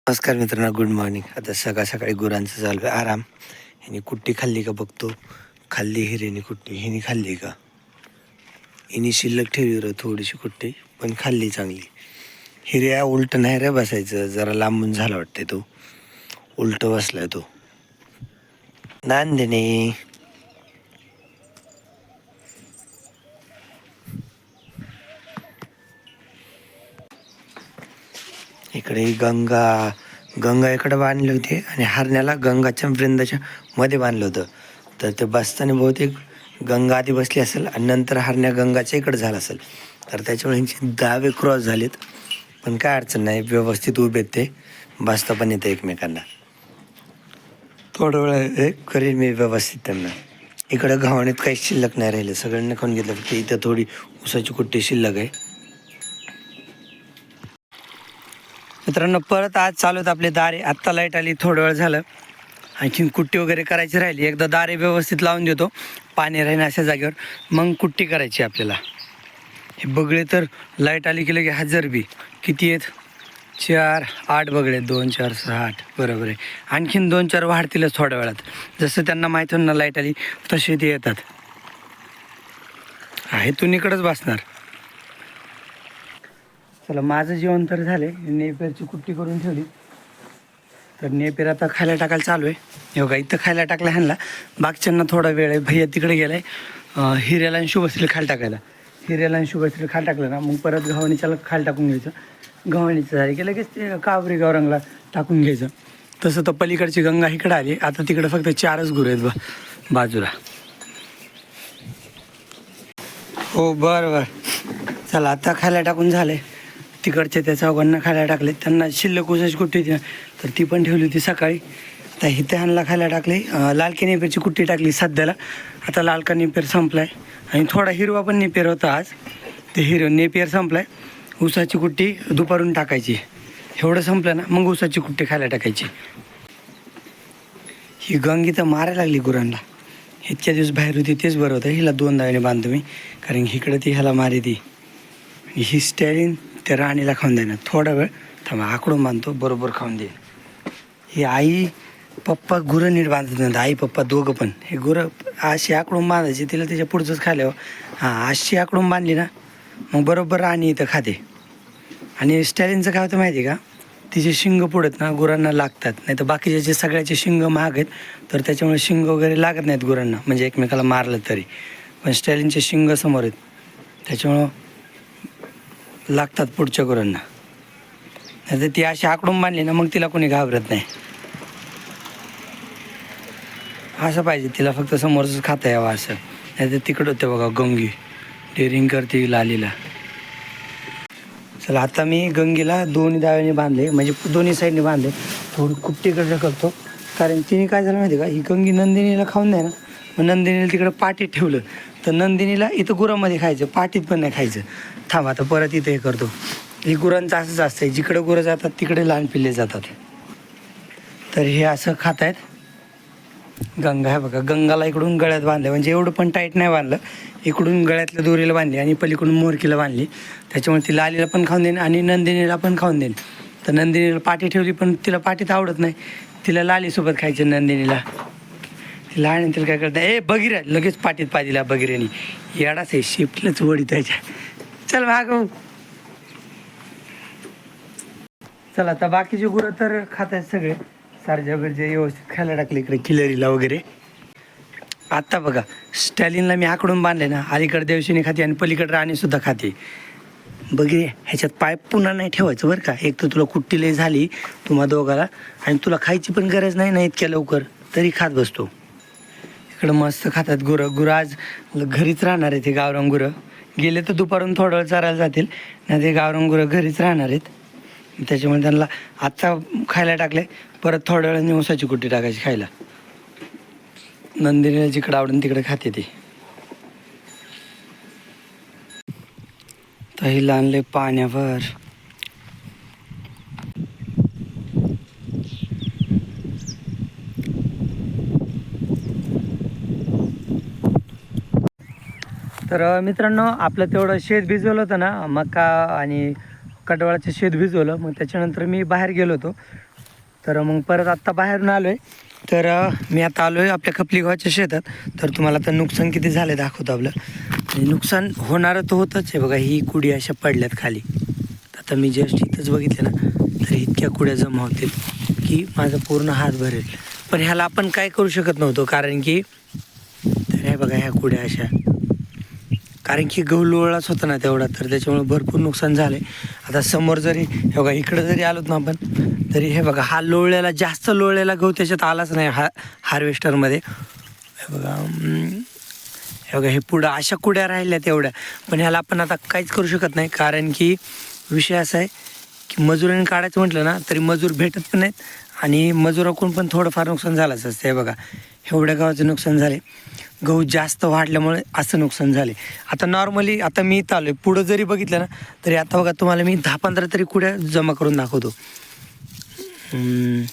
नमस्कार मित्रांनो, good morning. आता सकाळी गुरांचं चालू आहे आराम. हिने कुट्टी खाल्ली का बघतो. खाल्ली हिरेने कुट्टी, हिने खाल्ली का. हिने शिल्लक ठेवली रे थोडीशी कुट्टी, पण खाल्ली चांगली. हिर्या उलट नाही रे बसायचं, जरा लांबून झाला वाटते तो. उलट बसलाय तो. नांदणे इकडे गंगा इकडे बांधली होती आणि हरण्याला गंगाच्या वृंदाच्या मध्ये बांधलं होतं. तर ते बसताना बहुतेक गंगा आधी बसली असेल आणि नंतर हरण्या गंगाच्या इकडे झाला असेल. तर त्याच्यामुळे ह्यांची दावे क्रॉस झालेत. पण काय अडचण नाही, व्यवस्थित उभे ते बसता पण येते एकमेकांना. थोडं वेळ करीन मी व्यवस्थित त्यांना. इकडं घावणीत काही शिल्लक नाही राहिले, सगळ्यांनी खाऊन घेतलं. फक्त इथं थोडी उसाची कुट्टी शिल्लक आहे. मित्रांनो, परत आज चालू आहेत आपले दारे. आत्ता लाईट आली, थोडं वेळ झालं. आणखीन कुट्टी वगैरे करायची राहिली. एकदा दारे व्यवस्थित लावून देतो, पाणी राहीन अशा जागेवर, मग कुट्टी करायची आपल्याला. हे बगळे तर लाईट आली की लगे हजर बी. किती आहेत? 4 8 बगळे. 2 4 6 8 बरोबर आहे. आणखीन 2 4 वाढतीलच थोड्या वेळात. जसं त्यांना माहीत होईल ना लाईट आली तसे ते येतात. आहे तू इकडंच बसणार. चला, माझं जेवण तर झाले. नेपेरची कुट्टी करून ठेवली. तर नेपेर आता खायला टाकायला चालू आहे. हे बघा, इथं खायला टाकला ह्यांना. बागच्यांना थोडा वेळ आहे. भैया तिकडे गेलाय हिऱ्याला आणि शुभश्री खायला टाकायला. हिऱ्याला आणि शुभश्री खायला टाकलं ना, मग परत गव्हाणीच्याला खायला टाकून घ्यायचं. गव्हाणीचं झालं की लगेच ते काबरी गौरंगला टाकून घ्यायचं. तसं तर पलीकडची गंगा इकडं आली. आता तिकडं फक्त 4च गुरं आहेत बाजूला. हो बरं. चला, आता खायला टाकून झाले. तिकडच्या त्या चौघांना खायला टाकले. त्यांना शिल्लक उसाची कुट्टी होती तर ती पण ठेवली होती सकाळी. आता इथे ह्यांना खायला टाकले. लालकी नेपेरची कुट्टी टाकली सध्याला. आता लालका नेपेर संपला आहे आणि थोडा हिरवा पण नेपेर होता आज. ते नेपेर संपला आहे. उसाची कुट्टी दुपारून टाकायची. एवढं संपलं ना, मग उसाची कुट्टी खायला टाकायची. ही गंगी तर मारायला लागली गुरांना. इतक्या दिवस बाहेर होती तेच बरं होतं. हिला 2 दावेने बांधतो मी, कारण इकडं ती ह्याला मारी ती. ही स्टॅलिन त्या राणीला खाऊन देणार. थोडा वेळ थांबा, आकडून बांधतो, बरोबर खाऊन देईल. ही आई पप्पा गुरं नीट बांधत नाही. आई पप्पा दोघं पण. हे गुरं अशी आकडून बांधायची, तिला त्याच्या पुढचंच खाल्यावर. हां, अशी आकडून बांधली ना, मग बरोबर राणी इथं खाते. आणि स्टॅलिनचं काय होतं माहिती आहे का, तिचे शिंग पुढत ना गुरांना लागतात. नाही तर बाकीचे जे सगळ्याचे शिंग महाग आहेत, तर त्याच्यामुळे शिंग वगैरे लागत नाहीत गुरांना, म्हणजे एकमेकाला मारलं तरी. पण स्टॅलिनचे शिंग समोर आहेत, त्याच्यामुळं लागतात पुढच्या गुरांना. नाही तर ती अशी आकडून बांधली ना, मग तिला कोणी घाबरत नाही. असं पाहिजे तिला, फक्त समोरच खाता यावं असं. नाही तर तिकडं होतं बघा, गंगी डेअरिंग करते लालीला. चला, आता मी गंगीला दोन्ही दाव्याने बांधले, म्हणजे दोन्ही साईडने बांधले. थोडी कुट्टीकडे करतो, कारण तिने काय झालं माहिती का, ही गंगी नंदिनीला खाऊन द्या ना. मग नंदिनीला तिकडं पाटीत ठेवलं तर नंदिनीला इथं गुरामध्ये खायचं, पाटीत पण नाही खायचं. थांब, आता परत इथं हे करतो. ही गुरांचं असंच असतं, जिकडं गुरं जातात तिकडे लहान पिल्ले जातात. तर हे असं खात आहेत. गंगा आहे बघा, गंगाला इकडून गळ्यात बांधलं, म्हणजे एवढं पण टाईट नाही बांधलं. इकडून गळ्यातल्या दोरीला बांधली आणि पलीकडून मोरकीला बांधली. त्याच्यामुळे ती लालीला पण खाऊन देईन आणि नंदिनीला पण खाऊन देईन. तर नंदिनीला पाठी ठेवली, पण तिला पाठीत आवडत नाही. तिला लालीसोबत खायचं नंदिनीला. तिला आणि तिला काय करतं, बगिरा लगेच पाठीत पाहिजेला बगिऱ्यानी. येडाच आहे, शिफ्टलंच वडी त्याच्या. चल भागव. चला, आता बाकीचे गुरं तर खात आहेत सगळे. सारख्या वगैरे व्यवस्थित खायला टाकले इकडे किलरीला वगैरे. आत्ता बघा, स्टॅलिनला मी आकडून बांधले ना, अलीकडे देवशिनी खाते आणि पलीकडे राणीसुद्धा खाते. बघे, ह्याच्यात पाईप पुन्हा नाही ठेवायचं बरं का. एक तर तुला कुट्टी लई झाली तुम्हा दोघाला, आणि तुला खायची पण गरज नाही ना इतक्या लवकर, तरी खात बसतो. इकडं मस्त खातात गुरं आज घरीच राहणार आहे. ते गावरान गुरं गेले तर दुपारून थोडं वेळ चरायला जातील, नाही ते गावरान गुरं घरीच राहणार आहेत. त्याच्यामुळे त्यांना आत्ता खायला टाकले, परत थोड्या वेळाने उसाची कुट्टी टाकायची खायला. नंदिनीला जिकडं आवडून तिकडे खाते ते. तहीला आणले पाण्यावर. तर मित्रांनो, आपलं तेवढं शेत भिजवलं होतं ना, मका आणि कडवाळाचं शेत भिजवलं. मग त्याच्यानंतर मी बाहेर गेलो होतो. तर मग परत आत्ता बाहेरून आलो आहे. तर मी आता आलो आहे आपल्या खपली गावाच्या शेतात. तर तुम्हाला आता नुकसान किती झालं दाखवतो आपलं. आणि नुकसान होणारं तर होतंच आहे बघा. ही कुडी अशा पडल्यात खाली. आता मी जस्ट इथंच बघितलं ना, तर इतक्या कुड्या जमा होतील की माझा पूर्ण हात भरेल. पण ह्याला आपण काय करू शकत नव्हतो, कारण की तर हे बघा ह्या कुड्या अशा, कारण की गहू लोळलाच होता ना तेवढा, तर त्याच्यामुळे भरपूर नुकसान झाले. आता समोर जरी हे बघा इकडं जरी आलोत ना आपण, तरी हे बघा हा लोळलेला जास्त लोळलेला गहू त्याच्यात आलाच नाही हार्वेस्टरमध्ये. हे बघा हे बघा हे पुढं अशा कुड्या राहिल्या तेवढ्या. पण ह्याला आपण आता काहीच करू शकत नाही, कारण की विषय असा आहे की मजुरांनी काढायचं म्हटलं ना तरी मजूर भेटत पण नाहीत, आणि मजुराकडून पण थोडंफार नुकसान झालंच असतं. हे बघा एवढ्या गावाचं नुकसान झाले. गहू जास्त वाढल्यामुळे असं नुकसान झाले. आता नॉर्मली आता मी इथं आलो आहे, पुढं जरी बघितलं ना तरी आता बघा तुम्हाला मी 10-15 तरी कुड्या जमा करून दाखवतो. हे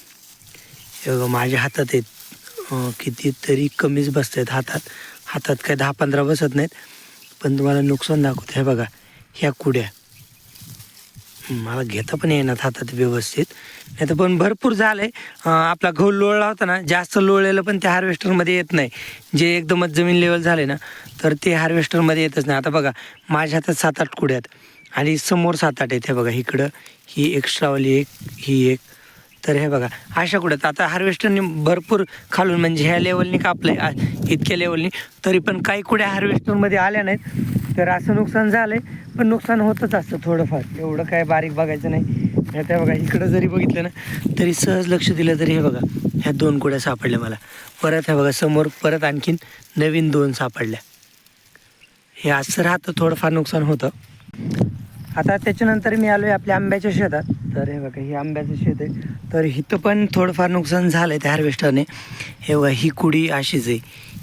बघा माझ्या हातात आहेत, कितीतरी कमीच बसत आहेत हातात काय 10-15 बसत नाहीत. पण तुम्हाला नुकसान दाखवतो. हे बघा ह्या कुड्या मला घेता पण येणार हातात व्यवस्थित, नाही तर पण भरपूर झालं आहे. आपला गहू लोळला होता ना, जास्त लोळलेलं पण त्या हार्वेस्टरमध्ये येत नाही. जे एकदमच जमीन लेवल झाले ना तर ते हार्वेस्टरमध्ये येतच नाही. आता बघा माझ्या हातात 7-8 कुड्या आहेत आणि समोर 7-8 आहेत. हे बघा इकडं ही एक्स्ट्रावाली एक, ही एक. तर हे बघा अशा कुड्यात आता हार्वेस्टरने भरपूर खालून म्हणजे ह्या लेवलनी कापलं आहे, इतक्या लेवलनी, तरी पण काही कुड्या हार्वेस्टरमध्ये आल्या नाहीत. तर असं नुकसान झालं आहे. पण नुकसान होतच असतं थोडंफार, एवढं काय बारीक बघायचं नाही. आता बघा इकडं जरी बघितलं ना तरी सहज लक्ष दिलं तरी हे बघा ह्या 2 कुड्या सापडल्या मला. परत हे बघा समोर परत आणखीन नवीन 2 सापडल्या. हे असं राहतं, थोडंफार नुकसान होतं. आता त्याच्यानंतर मी आलो आहे आपल्या आंब्याच्या शेतात. तर हे बघा ही आंब्याचं शेत आहे. तर इथं पण थोडंफार नुकसान झालं आहे त्या हार्वेस्टरने. हे बघा ही कुडी अशीच आहे,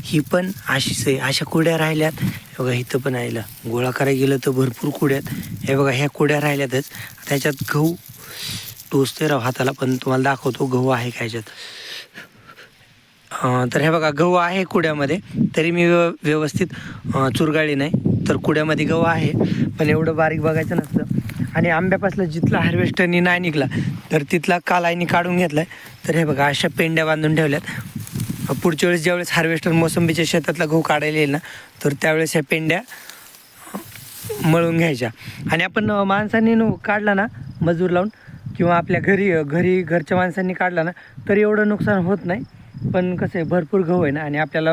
ही पण अशीच आहे, अशा कुड्या राहिल्यात. हे बघा इथं पण राहिलं, गोळा करायला गेलं तर भरपूर कुड्यात. हे बघा ह्या कुड्या राहिल्यातच. त्याच्यात गहू टोचते राव हाताला, पण तुम्हाला दाखवतो गहू आहे का ह्याच्यात. तर हे बघा गहू आहे कुड्यामध्ये, तरी मी व्यवस्थित चुरगाळी नाही. तर कुड्यामध्ये गहू आहे, पण एवढं बारीक बघायचं नसतं. आणि आंब्यापासला जिथला हार्वेस्टरनी नाही निघला तर तिथला कालाईनी काढून घेतला आहे. तर हे बघा अशा पेंड्या बांधून ठेवल्यात. पुढच्या वेळेस ज्यावेळेस हार्वेस्टर मोसंबीच्या शेतातला गहू काढायला येईल ना तर त्यावेळेस ह्या पेंड्या मळून घ्यायच्या. आणि आपण माणसांनी काढला ना मजूर लावून, किंवा आपल्या घरच्या माणसांनी काढला ना तरी एवढं नुकसान होत नाही. पण कसं आहे भरपूर गहू आहे ना, आणि आपल्याला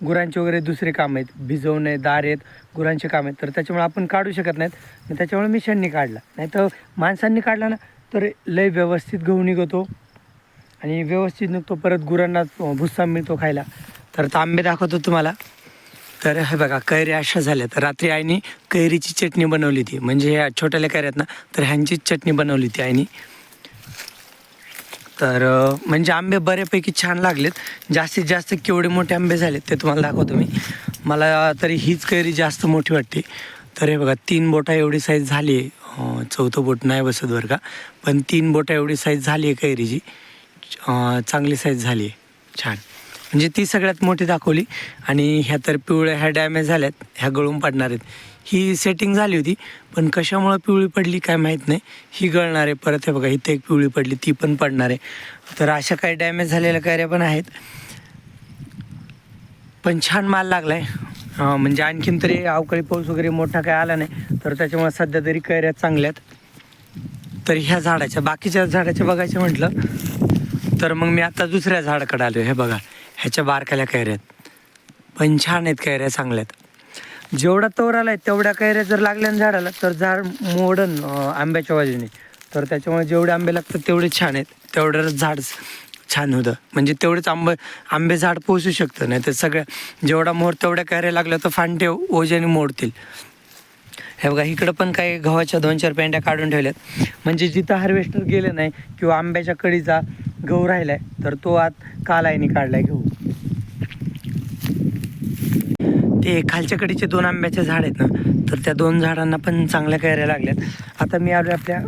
गुरांचे वगैरे दुसरे काम आहेत, भिजवणे, दार आहेत, गुरांचे काम आहेत. तर त्याच्यामुळे आपण काढू शकत नाहीत. त्याच्यामुळे मिशांनी काढला, नाही तर माणसांनी काढला ना तर लय व्यवस्थित गहू निघतो आणि व्यवस्थित निघतो. परत गुरांना भुस्सा मिळतो खायला. तर आंबे दाखवतो तुम्हाला. तर हे बघा कैऱ्या अशा झाल्या. तर रात्री आईने कैरीची चटणी बनवली होती, म्हणजे ह्या छोट्याल्या कैऱ्यात ना तर ह्यांचीच चटणी बनवली होती आईने. तर म्हणजे आंबे बऱ्यापैकी छान लागलेत. जास्तीत जास्त केवढे मोठे आंबे झालेत ते तुम्हाला दाखवतो मी. मला तरी हीच कैरी जास्त मोठी वाटते. तर हे बघा 3 बोटा एवढी साईज झाली आहे. 4थं बोट नाही बसत बरं का, पण 3 बोटा एवढी साईज झाली आहे कैरीची. चांगली साईज झाली आहे, छान. म्हणजे ती सगळ्यात मोठी दाखवली. आणि ह्या तर पिवळ्या ह्या डॅमेज झाल्यात, ह्या गळून पडणार आहेत. ही सेटिंग झाली होती, पण कशामुळं पिवळी पडली काय माहीत नाही. ही गळणार आहे. परत हे बघा इथे एक पिवळी पडली, ती पण पडणार आहे. तर अशा काही डॅमेज झालेल्या कैऱ्या पण आहेत. पण छान माल लागला आहे. म्हणजे आणखीन तरी अवकाळी पाऊस वगैरे मोठा काय आला नाही, तर त्याच्यामुळे सध्या तरी कैऱ्या चांगल्यात. तर ह्या झाडाच्या बाकीच्या झाडाच्या बघायचं म्हटलं तर मग मी आता दुसऱ्या झाडाकडे आलो. हे बघा ह्याच्या बारकाल्या कैऱ्यात, पण छान आहेत कैऱ्या, चांगल्यात. जेवढा तोर आला आहे तेवढ्या कैऱ्या जर लागल्या ना झाडाला तर झाड मोडन आंब्याच्या बाजूने. तर त्याच्यामुळे जेवढे आंबे लागतात तेवढे छान आहेत, तेवढंच झाड छान होतं. म्हणजे तेवढेच आंबे झाड पोसू शकतं. नाही तर सगळ्या जेवढा मोर तेवढ्या कैऱ्या लागल्या तर फांटे ओझ्याने मोडतील. हे बघा इकडं पण काही गव्हाच्या 2-4 पेंड्या काढून ठेवल्यात. म्हणजे जिथं हार्वेस्टर गेलं नाही किंवा आंब्याच्या कळीचा गहू राहिला आहे तर तो आत कालाईने काढला आहे गहू. ते खालच्या कडीचे 2 आंब्याचे झाड आहेत ना, तर त्या 2 झाडांना पण चांगल्या कैऱ्या लागल्यात. आता मी आलो आपल्या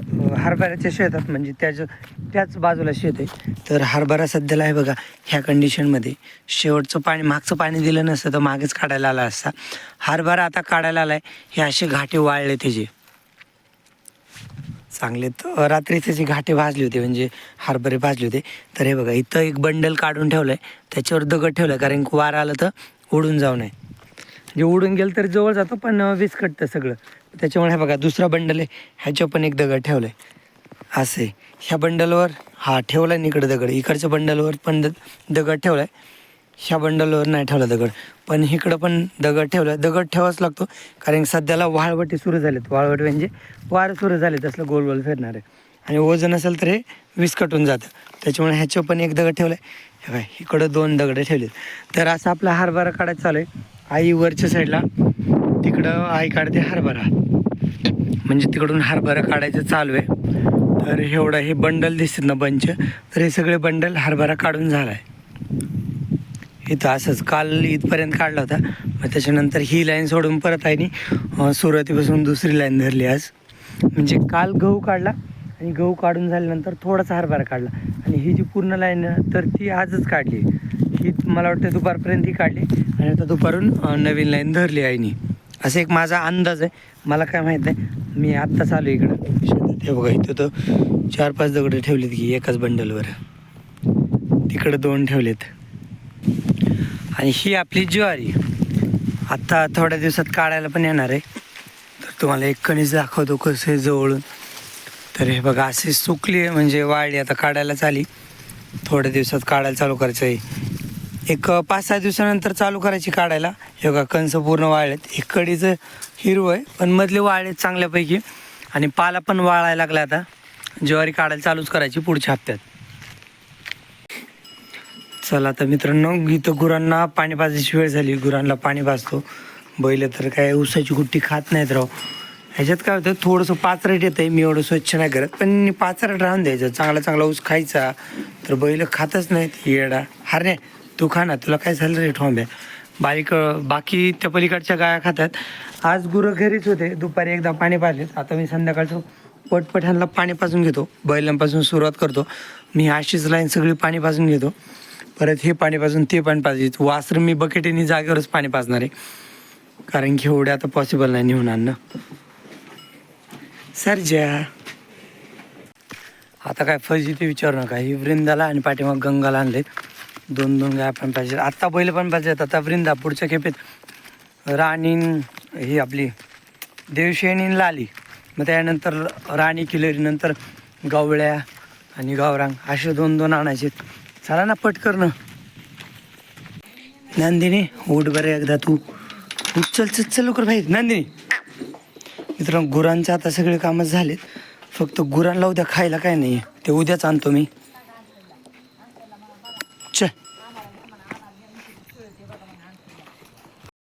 हरभऱ्याच्या शेतात, म्हणजे त्याच बाजूला शेत आहे. तर हरभरा सध्याला आहे बघा ह्या कंडिशनमध्ये. शेवटचं पाणी मागचं पाणी दिलं नसतं तर मागेच काढायला आला असता. हरभरा आता काढायला आला आहे. हे असे घाटे वाळले त्याचे चांगले तर रात्री त्याचे घाटे भाजले होते, म्हणजे हरभरे भाजले होते. तर हे बघा इथं एक बंडल काढून ठेवलं आहे, त्याच्यावर दगड ठेवलं आहे, कारण की वारा आलं तर उडून जाऊ नये. म्हणजे उडून गेलं तर जवळ जातो पण विस्कटतं सगळं. त्याच्यामुळे हे बघा दुसरा बंडल आहे, ह्याच्यावर पण एक दगड ठेवलं आहे. असे ह्या बंडलवर हा ठेवला आहे इकडं दगड, इकडच्या बंडलवर पण दगड ठेवला आहे, ह्या बंडलवर नाही ठेवला दगड. पण इकडं पण दगड ठेवला आहे. दगड ठेवाच लागतो, कारण सध्याला वाळवटी सुरू झालेत. वाळवट म्हणजे वारं सुरू झाले तसलं गोल गोल फिरणार आहे, आणि वजन असेल तर हे विस्कटून जातं. त्याच्यामुळे ह्याच्यावर पण एक दगड ठेवला आहे. हे काय इकडं 2 दगड ठेवलेत. तर असं आपला हरभरा काढायचं चालू आहे. आई वरच्या साईडला, तिकडं आई काढते हरभरा, म्हणजे तिकडून हरभरा काढायचं चालू आहे. तर एवढं हे बंडल दिसतात ना बंच, तर हे सगळे बंडल हरभरा काढून झाला आहे. इथं असंच काल इथपर्यंत काढला होता, मग त्याच्यानंतर ही लाईन सोडून परत आहे सुरुवातीपासून दुसरी लाईन धरली आज. म्हणजे काल गहू काढला, आणि गहू काढून झाल्यानंतर थोडासा हरभरा काढला, आणि ही जी पूर्ण लाईन तर ती आजच काढली. ही मला वाटतं दुपारपर्यंत ही काढली, आणि आता दुपारून नवीन लाईन धरली आईनी. असं एक माझा अंदाज आहे, मला काय माहीत नाही. मी आत्ता चालू इकडं शेतात. हे बघा इथं तर 4-5 दगडं ठेवलेत की एकाच बंडलवर, तिकडं 2 ठेवलेत. आणि ही आपली ज्वारी आत्ता थोड्या दिवसात काढायला पण येणार आहे. तर तुम्हाला एक कणीस दाखवतो कसं आहे जवळून. तर हे बघा अशी सुकली आहे, म्हणजे वाळली, आता काढायला चाली. थोड्या दिवसात काढायला चालू करायचं आहे. एक 5-6 दिवसानंतर चालू करायची काढायला. हे बघा कणस पूर्ण वाळलेत. एक कडीचं हिरवं आहे, पण मधले वाळलेत चांगल्यापैकी, आणि पाला पण वाळायला लागला. आता ज्वारी काढायला चालूच करायची पुढच्या हप्त्यात. चला आता मित्रांनो, इथं गुरांना पाणी पाजायची वेळ झाली. गुरांना पाणी पाजतो. बैल तर काय ऊसाची गुट्टी खात नाहीत राव. ह्याच्यात काय होतं, थोडंसं पाचरट येतं आहे. मी एवढं स्वच्छ नाही करत, पण पाचरट राहून द्यायचं. चांगला चांगला ऊस खायचा, तर बैल खातच नाहीत. येडा हरणे, तू खा ना, तुला काय झालं रे ठोंब्या. बाकी त्या पलीकडच्या गाया खातात. आज गुरं घरीच होते, दुपारी एकदा पाणी पाजलेत. आता मी संध्याकाळचं पटपट पाणी पाजून घेतो. बैलांपासून सुरुवात करतो मी. अशीच लाईन सगळी पाणी पाजून घेतो. परत हे पाणी पाजून ते पाणी पाजायचं. वासर मी बकेटीने जागेवरच पाणी पाजणार आहे, कारण की एवढे आता पॉसिबल नाही नेऊन आणणं. सरजा आता काय फजी ते विचारू नका. ही वृंदाला आणि पाठीमाग गंगाला आणलेत. 2-2 गाय पण पाहिजे. आत्ता बैल पण पाहिजेत. आता वृंदा पुढच्या खेपेत राणीन ही आपली देवशेनीन लाली, मग त्यानंतर राणी किल्लेरी, नंतर गवळ्या आणि गावरांग असे 2-2 आणायचे. चला ना पटकरणं. नंदिनी उठ बरं एकदा, तू चल चल चल लवकर बाहेर. नंदिनी मित्रांनो, गुरांचे आता सगळे कामं झालेत. फक्त गुरांना उद्या खायला काय नाही, ते उद्याच आणतो मी. चल